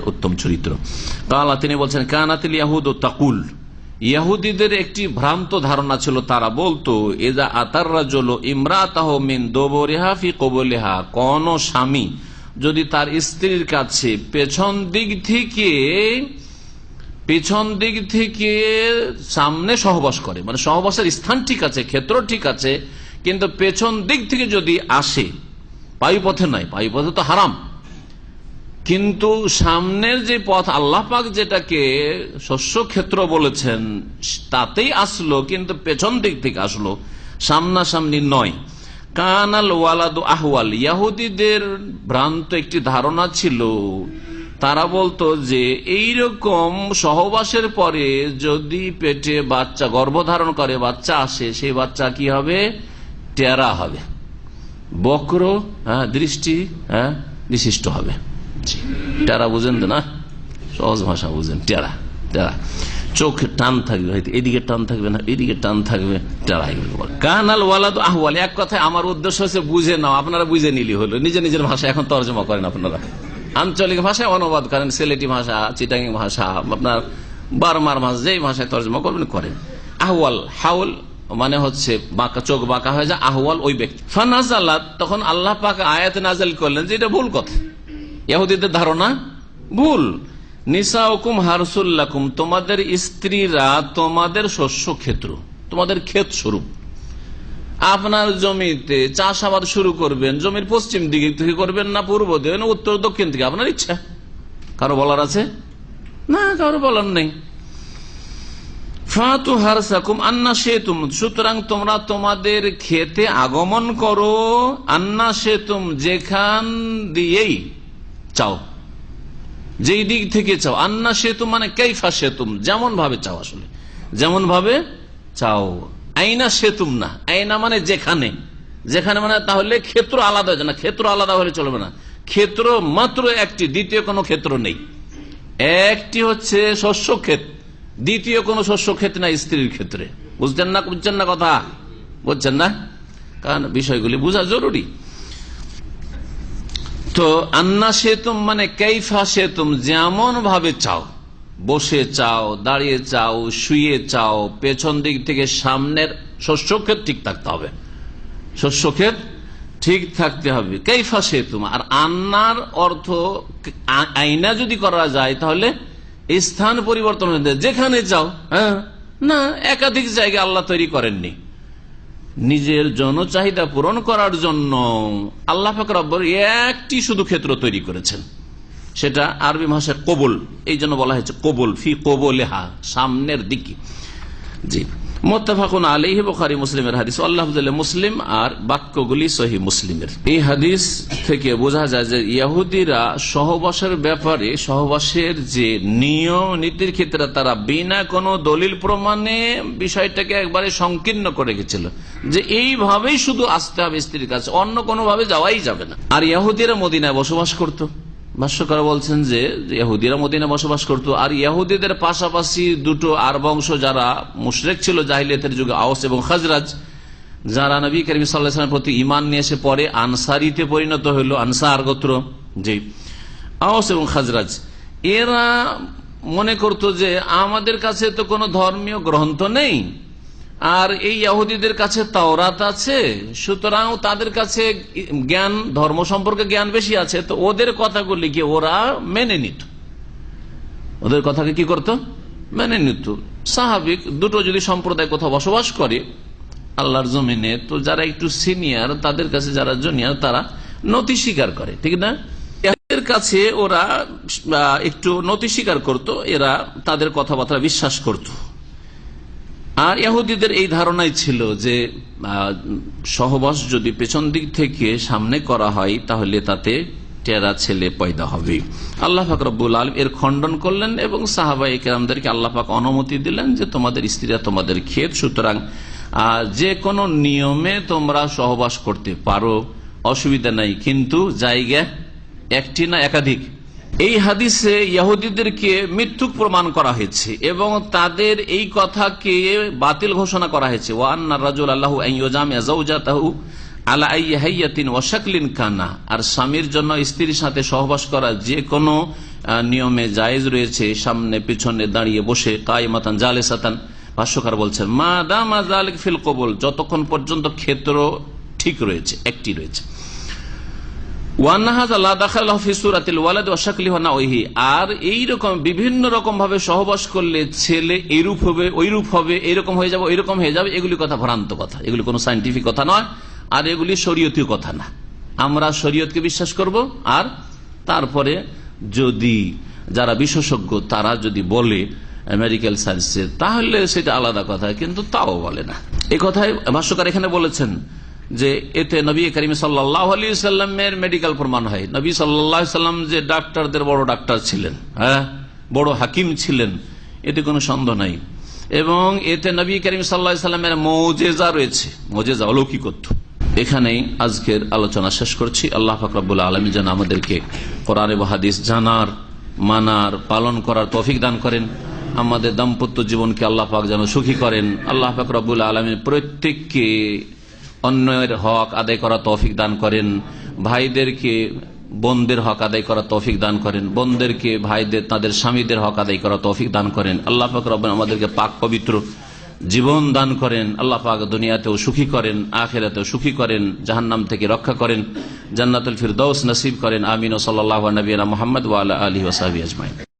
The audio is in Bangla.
উত্তম চরিত্র। কালা, তিনি বলছেন, কানাতিল ইয়াহুদ তাকুল, ইহুদিদের একটি ভ্রান্ত ধারণা ছিল, তারা বলতো, এজা আতার রাজুল ইমরাতাহু মিন দুবুরিহা ফি কুবুলিহা, কোন স্বামী যদি তার স্ত্রীর কাছে পেছন দিক থেকে সামনে সহবাস করে, মানে সহবাসের স্থান ঠিক আছে, ক্ষেত্র ঠিক আছে, কিন্তু পেছন দিক থেকে যদি আসে, পায়ুপথে নয়, পায়ুপথে তো হারাম, কিন্তু সামনের যে পথ আল্লাহ পাক যেটাকে শস্য ক্ষেত্র বলেছেন তাতেই আসলো, কিন্তু পেছন দিক থেকে আসলো, সামনাসামনি নয়। কানাল ওয়ালাদু আহওয়াল, ইহুদিদের ভ্রান্ত একটি ধারণা ছিল, তারা বলতো যে এইরকম সহবাসের পরে যদি পেটে বাচ্চা গর্ভধারণ করে বাচ্চা আসে, সেই বাচ্চা কি হবে? টেরা হবে, বক্র দৃষ্টি বিশিষ্ট হবে। টেরা বুঝেন তো না, সহজ ভাষা বুঝেন, টেরা টেরা, চোখ টান থাকবে, হয়তো এদিকে টান থাকবে না, এদিকে টান থাকবে, টেরা। কানাল ওয়ালাদ আহওয়াল, এক কথায় আমার উদ্দেশ্য হচ্ছে বুঝে নাও, আপনারা বুঝে নিলি হলো, নিজের নিজের ভাষা এখন তর্জমা করেন, আপনারা আঞ্চলিক ভাষায় অনুবাদ করেন, সিলেটি ভাষা, চিটাঙ্গি ভাষা, আপনার বার্মার ভাষা, যেই ভাষায় তর্জমা করবেন করেন। আহওয়াল, হাউল মানে হচ্ছে বাঁকা, চোখ বাঁকা হয়ে যায়, আহওয়াল ওই ব্যক্তি। ফানাজালাত, তখন আল্লাহ পাক আয়াত নাযিল করলেন যে এটা ভুল কথা, ইহুদিদের ধারণা ভুল। নিসাউকুম হারসুল লাকুম, তোমাদের স্ত্রীরা তোমাদের শস্য ক্ষেত্র, তোমাদের ক্ষেত স্বরূপ। আপনার জমিতে চাষাবাদ শুরু করবেন, জমির পশ্চিম দিকে থেকে করবেন না পূর্ব দিকে না উত্তর দক্ষিণ থেকে, আপনার ইচ্ছা। কারো বলার আছে? না, কারো বলার নেই। ফাতু হারসাকুম আন্না শেতুম, সুতরাং তোমরা তোমাদের খেতে আগমন করো, আন্না শেতুম, যেখান দিয়েই চাও, যেই দিক থেকে চাও। আন্না শেতুম মানে কাইফা শেতুম, যেমন ভাবে চাও, আসলে যেমন ভাবে চাও। আইনা সেতুম না, আইনা মানে যেখানে, যেখানে মানে তাহলে ক্ষেত্র আলাদা হয়ে যায় না, ক্ষেত্র আলাদা হলে চলবে না, ক্ষেত্র মাত্র একটি, দ্বিতীয় কোনো ক্ষেত্র নেই। একটি হচ্ছে শস্য ক্ষেত, দ্বিতীয় কোনো শস্য ক্ষেত না স্ত্রীর ক্ষেত্রে। বুঝছেন না? বুঝছেন না কথা? বুঝছেন না? কারণ বিষয়গুলি বোঝা জরুরি। তো আন্না সেতুম মানে কাইফা সেতুম, যেমন ভাবে চাও, বসে চাও, দাঁড়িয়ে চাও, শুয়ে চাও, পেছন দিক থেকে সামনের শস্যক্ষেত ঠিক থাকতে হবে, শস্যক্ষেত ঠিক থাকতে হবে। কাইফা সেতুম, আর আন্নার অর্থ আইনা যদি করা যায় তাহলে স্থান পরিবর্তন হয়ে যায়, যেখানে চাও। না, একাধিক জায়গা আল্লাহ তৈরি করেননি, নিজের জন চাহিদা পূরণ করার জন্য আল্লাহ পাক রব্বুল একটি শুধু ক্ষেত্র তৈরি করেছেন, সেটা আরবি ভাষায় কবুল, এই জন্য বলা হয়েছে কবুল, ফি কবুলিহা, সামনের দিকে। জি, মুত্তাফাকুন আলাইহি, বুখারী মুসলিমের হাদিস, আল্লাহ মুসলিম, আর বাক্যগুলি সহিহ মুসলিমের। এই হাদিস থেকে বোঝা যায় যে ইহুদিরা সহবাসের ব্যাপারে, সহবাসের যে নিয়ম নীতির ক্ষেত্রে তারা বিনা কোনো দলিল প্রমাণে বিষয়টাকে একবারে সংকীর্ণ করে গেছিল, যে এইভাবেই শুধু আসতে হবে স্ত্রীর কাছে, অন্য কোনো ভাবে যাওয়াই যাবে না। আর ইহুদিরা মদিনায় বসবাস করত, ভাষ্যকার বলছেন যে ইহুদিরা মদিনায় বসবাস করত, আর ইহুদিদের পাশাপাশি দুটো আর বংশ যারা মুশরিক ছিল জাহিলিয়াতের যুগে, আওস এবং খাজরাজ, যারা নবী করিম সাল্লাল্লাহু আলাইহি ওয়াসাল্লামের প্রতি ঈমান নিয়ে এসে পরে আনসারীতে পরিণত হইল, আনসার গোত্র, জি, আওস এবং খাজরাজ, এরা মনে করত যে আমাদের কাছে তো কোনো ধর্মীয় গ্রন্থ নেই, আর এই ইহুদিদের কাছে তাওরাত আছে, সুতরাং তাদের কাছে জ্ঞান, ধর্ম সম্পর্কে জ্ঞান বেশি আছে, তো ওদের কথাগুলিকে ওরা মেনে নিত, ওদের কথাকে কি করত? মেনে নিত। স্বাভাবিক, দুটো যদি সম্প্রদায় কোথাও বসবাস করে আল্লাহর জমিনে, তো যারা একটু সিনিয়র তাদের কাছে যারা জুনিয়র তারা নতি স্বীকার করে, ঠিক না? এদের কাছে ওরা একটু নতি স্বীকার করত, এরা তাদের কথাবার্তা বিশ্বাস করত। আর ইহুদিদের এই ধারণাই ছিল যে সহবাস যদি পেছন দিক থেকে সামনে করা হয় তাহলে তাতে টেরা ছেলে পয়দা হবে। আল্লাহ পাক রব্বুল আলামিন এর খণ্ডন করলেন এবং সাহাবায়ে কেরামদেরকে আল্লাহ পাক অনুমতি দিলেন যে তোমাদের স্ত্রীরা তোমাদের ক্ষেত, সুতরাং যে কোনো নিয়মে তোমরা সহবাস করতে পারো, অসুবিধা নাই, কিন্তু জায়গা একটি না একাধিক। এই হাদিসে ইহুদিদেরকে মিথ্যুক প্রমাণ করা হয়েছে এবং তাদের এই কথাকে বাতিল ঘোষণা করা হয়েছে। ওয়া আন্নার রাজুল আল্লাহু আন ইউজামিয়া যাওজাতাহু আলা আইয়ি হাইয়াতিন ওয়া শাকলিন কানা, আর স্বামীর জন্য স্ত্রীর সাথে সহবাস করা যে কোনো নিয়মে জায়েজ রয়েছে সামনে পিছনে দাঁড়িয়ে বসে কায়মাতান জালেসাতান। ভাষ্যকার বলছেন মা দামা যালিক ফিল কবুল, যতক্ষণ পর্যন্ত ক্ষেত্র ঠিক রয়েছে, একটি রয়েছে। আর এইরকম বিভিন্ন রকম ভাবে সহবাস করলে ছেলে এইরূপ হবে, ওইরূপ হবে, এইরকম হয়ে যাবে, ওইরকম হয়ে যাবে, এগুলি কথা ভ্রান্ত কথা, এগুলি কোনো সায়েন্টিফিক কথা নয়, আর এগুলি শরীয়তীয় কথা না। আমরা শরীয়তকে বিশ্বাস করব, আর তারপরে যদি যারা বিশেষজ্ঞ তারা যদি বলে মেডিকেল সায়েন্সে, তাহলে সেটা আলাদা কথা, কিন্তু তাও বলে না। এই কথাই ভাষ্যকার এখানে বলেছেন যে এতে নবী করিম সাল্লাল্লাহু আলাইহি সাল্লামের মেডিকেল প্রমাণ হয়। নবী সাল্লাল্লাহু আলাইহি সাল্লাম যে ডাক্তারদের বড় ডাক্তার ছিলেন, হ্যাঁ, বড় হাকিম ছিলেন, এতে কোনো সন্দেহ নাই। এবং এতে নবী করিম সাল্লাল্লাহু আলাইহি সাল্লামের মুজিজা রয়েছে, মুজিজা, অলৌকিকত্ব। এখানেই আজকের আলোচনা শেষ করছি। আল্লাহ পাক রব্বুল আলামিন যেন আমাদেরকে কোরআন এবং হাদিস জানার, মানার, পালন করার তৌফিক দান করেন। আমাদের দাম্পত্য জীবনকে আল্লাহ পাক যেন সুখী করেন। আল্লাহ পাক রব্বুল আলামিন প্রত্যেককে অন্যের হক আদায় করা তৌফিক দান করেন। ভাইদেরকে বোনদের হক আদায় করা তৌফিক দান করেন, বোনদেরকে ভাইদের তাদের স্বামীদের হক আদায় করা তৌফিক দান করেন। আল্লাহ পাক রব্বুল আমাদেরকে পাক পবিত্র জীবন দান করেন। আল্লাহ পাক দুনিয়াতেও সুখী করেন, আখিরাতেও সুখী করেন, জাহান্নাম থেকে রক্ষা করেন, জান্নাতুল ফিরদৌস নসিব করেন। আমিন। সাল্লাল্লাহু আলা নবিয়িনা মুহাম্মদ ওয়া আলা আলিহি ওয়া সাহবিহি আজমাইন।